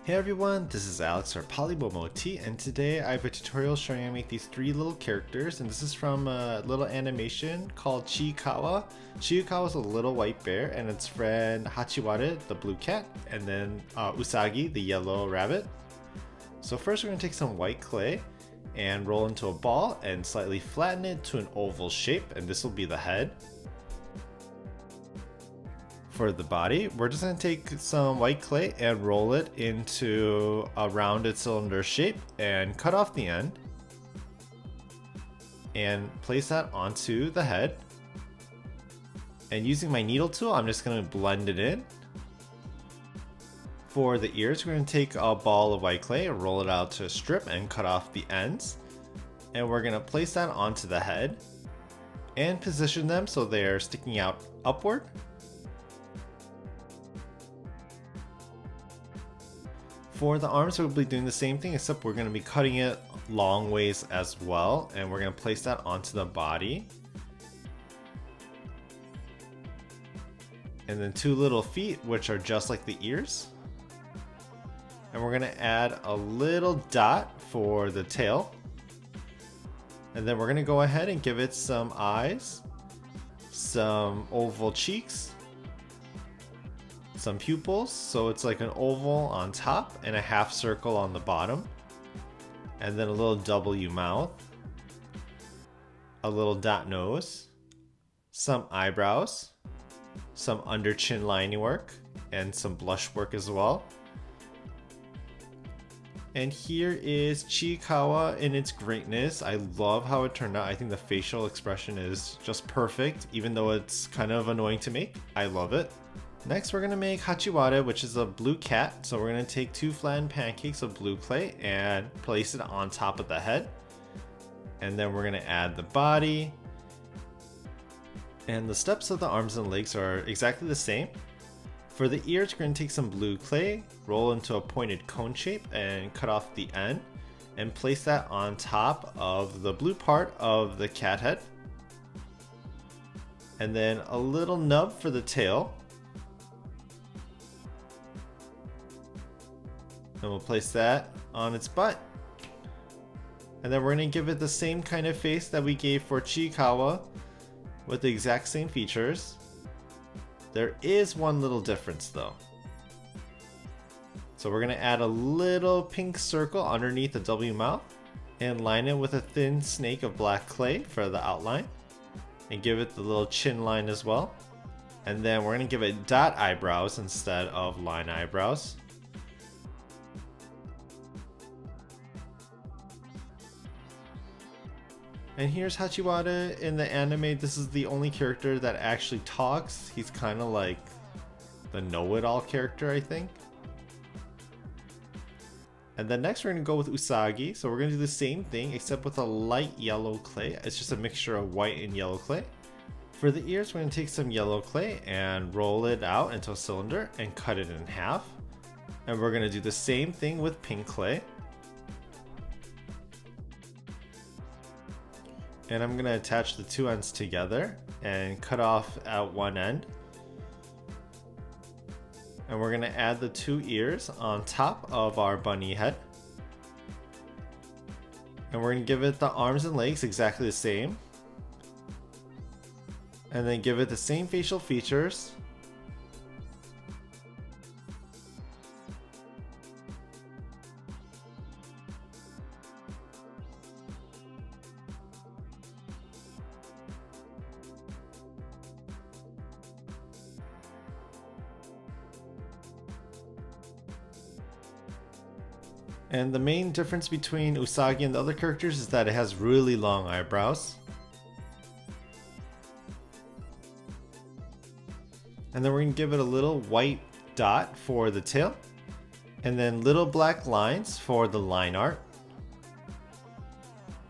Hey everyone, this is Alex or PolymomoTea, and today I have a tutorial showing how to make these three little characters, and this is from a little animation called Chiikawa. Chiikawa is a little white bear and its friend Hachiware, the blue cat, and then Usagi, the yellow rabbit. So first we're going to take some white clay and roll into a ball and slightly flatten it to an oval shape, and this will be the head. For the body, we're just going to take some white clay and roll it into a rounded cylinder shape and cut off the end and place that onto the head. And using my needle tool, I'm just going to blend it in. For the ears, we're going to take a ball of white clay and roll it out to a strip and cut off the ends. And we're going to place that onto the head and position them so they're sticking out upward. For the arms, we'll be doing the same thing, except we're going to be cutting it long ways as well, and we're going to place that onto the body. And then two little feet, which are just like the ears. And we're going to add a little dot for the tail. And then we're going to go ahead and give it some eyes, some oval cheeks, some pupils, so it's like an oval on top and a half circle on the bottom, and then a little W mouth, a little dot nose, some eyebrows, some under chin lining work, and some blush work as well. And here is Chiikawa in its greatness. I love how it turned out. I think the facial expression is just perfect, even though it's kind of annoying to make. I love it. Next, we're going to make Hachiware, which is a blue cat. So we're going to take two flattened pancakes of blue clay and place it on top of the head. And then we're going to add the body. And the steps of the arms and legs are exactly the same. For the ears, we're going to take some blue clay, roll into a pointed cone shape, and cut off the end. And place that on top of the blue part of the cat head. And then a little nub for the tail. And we'll place that on its butt. And then we're going to give it the same kind of face that we gave for Chiikawa with the exact same features. There is one little difference though. So we're going to add a little pink circle underneath the W mouth and line it with a thin snake of black clay for the outline. And give it the little chin line as well. And then we're going to give it dot eyebrows instead of line eyebrows. And here's Hachiware in the anime. This is the only character that actually talks. He's kind of like the know-it-all character, I think. And then next we're going to go with Usagi. So we're going to do the same thing except with a light yellow clay. It's just a mixture of white and yellow clay. For the ears, we're going to take some yellow clay and roll it out into a cylinder and cut it in half. And we're going to do the same thing with pink clay. And I'm going to attach the two ends together and cut off at one end. And we're going to add the two ears on top of our bunny head. And we're going to give it the arms and legs exactly the same. And then give it the same facial features. And the main difference between Usagi and the other characters is that it has really long eyebrows. And then we're going to give it a little white dot for the tail. And then little black lines for the line art.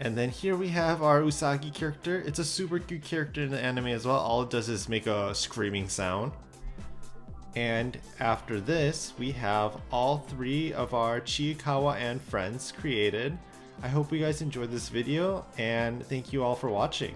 And then here we have our Usagi character. It's a super cute character in the anime as well. All it does is make a screaming sound. And after this, we have all three of our Chiikawa and friends created. I hope you guys enjoyed this video, and thank you all for watching.